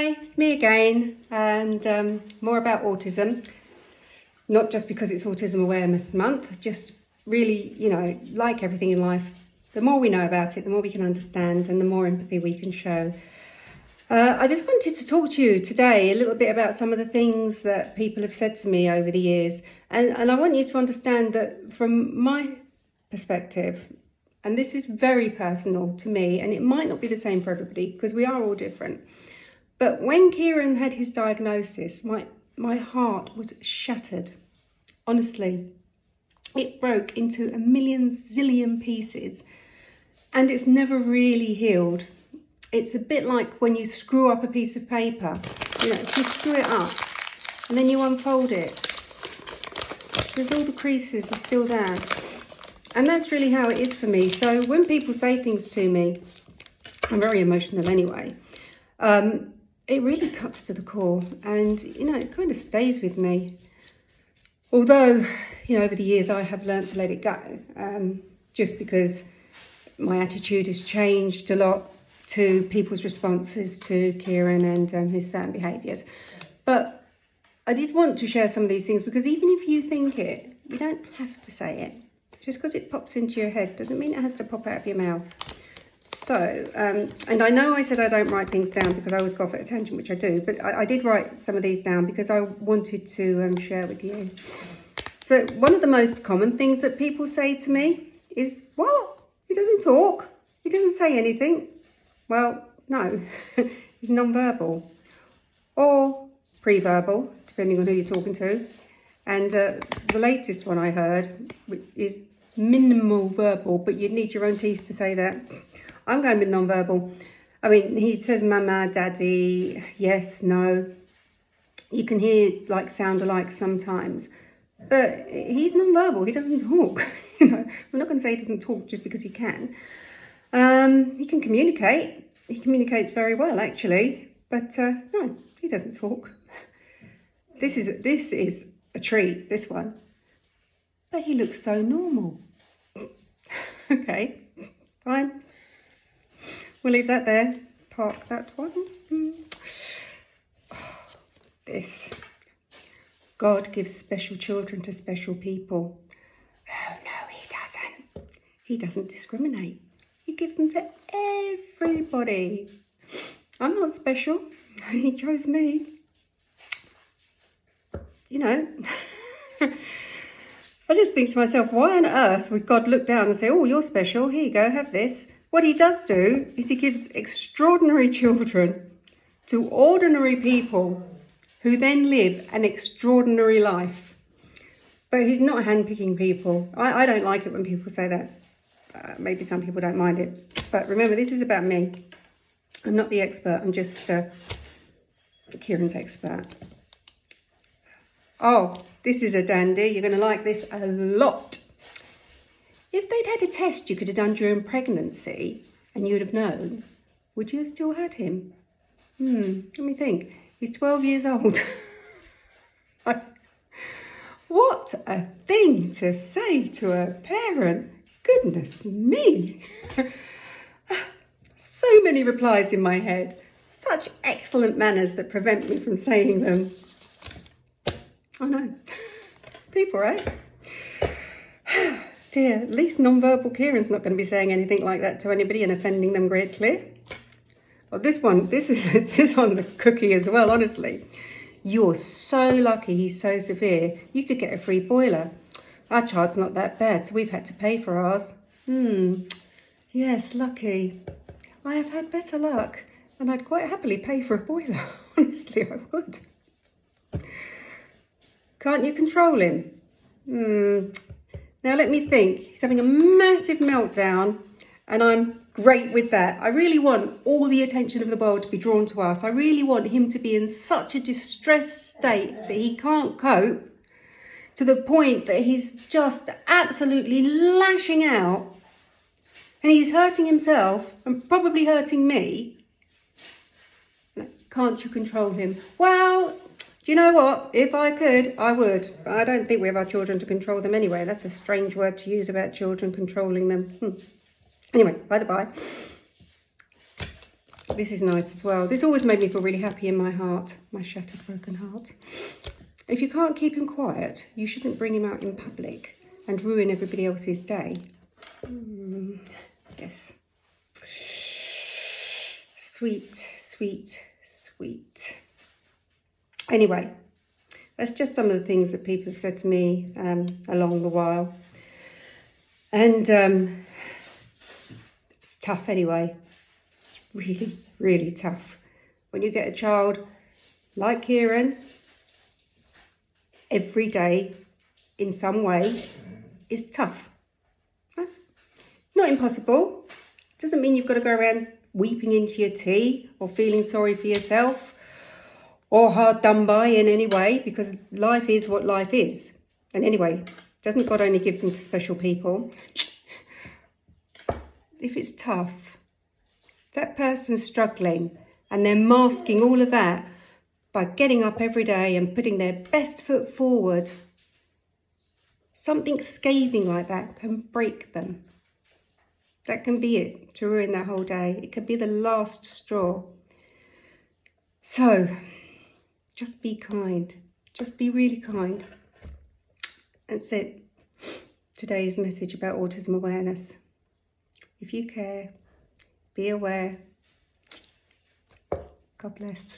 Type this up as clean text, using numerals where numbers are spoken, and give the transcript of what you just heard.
Hi, it's me again, and more about autism. Not just because it's Autism Awareness Month, just really, like everything in life, the more we know about it, the more we can understand and the more empathy we can show. I just wanted to talk to you today a little bit about some of the things that people have said to me over the years. And I want you to understand that from my perspective, and this is very personal to me, and it might not be the same for everybody because we are all different. But when Kieran had his diagnosis, my heart was shattered. Honestly, it broke into a million zillion pieces and it's never really healed. It's a bit like when you screw up a piece of paper. If you screw it up and then you unfold it, there's all the creases are still there. And that's really how it is for me. So when people say things to me, I'm very emotional anyway, it really cuts to the core and, it kind of stays with me. Although, over the years I have learned to let it go, just because my attitude has changed a lot to people's responses to Kieran and his certain behaviours. But I did want to share some of these things because even if you think it, you don't have to say it. Just because it pops into your head doesn't mean it has to pop out of your mouth. So, and I know I said I don't write things down because I always go off at a tangent, which I do, but I did write some of these down because I wanted to share with you. So one of the most common things that people say to me is, "What? He doesn't talk. He doesn't say anything." Well, no, he's non-verbal or pre-verbal, depending on who you're talking to. And the latest one I heard is minimal verbal, but you'd need your own teeth to say that. I'm going with non-verbal. I mean, he says mama, daddy, yes, no. You can hear sound alike sometimes, but he's non-verbal. He doesn't talk. I'm not going to say he doesn't talk just because he can. He can communicate. He communicates very well, actually, but no, he doesn't talk. This is a treat, this one. But he looks so normal. Okay, fine. We'll leave that there. Park that one. Oh, this. God gives special children to special people. Oh, no, he doesn't. He doesn't discriminate. He gives them to everybody. I'm not special. He chose me. I just think to myself, why on earth would God look down and say, "Oh, you're special, here you go, have this"? What he does do is he gives extraordinary children to ordinary people who then live an extraordinary life. But he's not handpicking people. I don't like it when people say that. Maybe some people don't mind it. But remember, this is about me. I'm not the expert, I'm just Kieran's expert. Oh, this is a dandy. You're going to like this a lot. If they'd had a test you could have done during pregnancy and you'd have known, would you have still had him? Let me think. He's 12 years old. What a thing to say to a parent. Goodness me. So many replies in my head. Such excellent manners that prevent me from saying them. I know. People, right? Dear, at least non-verbal Kieran's not going to be saying anything like that to anybody and offending them greatly. Oh, this one's a cookie as well, honestly. You're so lucky he's so severe. You could get a free boiler. Our child's not that bad, so we've had to pay for ours. Yes, lucky. I have had better luck, and I'd quite happily pay for a boiler. Honestly, I would. Can't you control him? Now let me think. He's having a massive meltdown and I'm great with that. I really want all the attention of the world to be drawn to us. I really want him to be in such a distressed state that he can't cope, to the point that he's just absolutely lashing out and he's hurting himself and probably hurting me. Can't you control him? Well, do you know what? If I could, I would. But I don't think we have our children to control them anyway. That's a strange word to use about children controlling them. Anyway, by the by. This is nice as well. This always made me feel really happy in my heart, my shattered, broken heart. If you can't keep him quiet, you shouldn't bring him out in public and ruin everybody else's day. Yes. Sweet, sweet, sweet. Anyway, that's just some of the things that people have said to me along the while. And it's tough anyway. It's really, really tough. When you get a child like Kieran, every day in some way is tough. Not impossible. Doesn't mean you've got to go around weeping into your tea or feeling sorry for yourself or hard done by in any way, because life is what life is. And anyway, doesn't God only give them to special people? If it's tough, that person's struggling and they're masking all of that by getting up every day and putting their best foot forward, something scathing like that can break them. That can be it, to ruin that whole day. It could be the last straw. So, just be kind. Just be really kind. That's it. Today's message about autism awareness. If you care, be aware. God bless.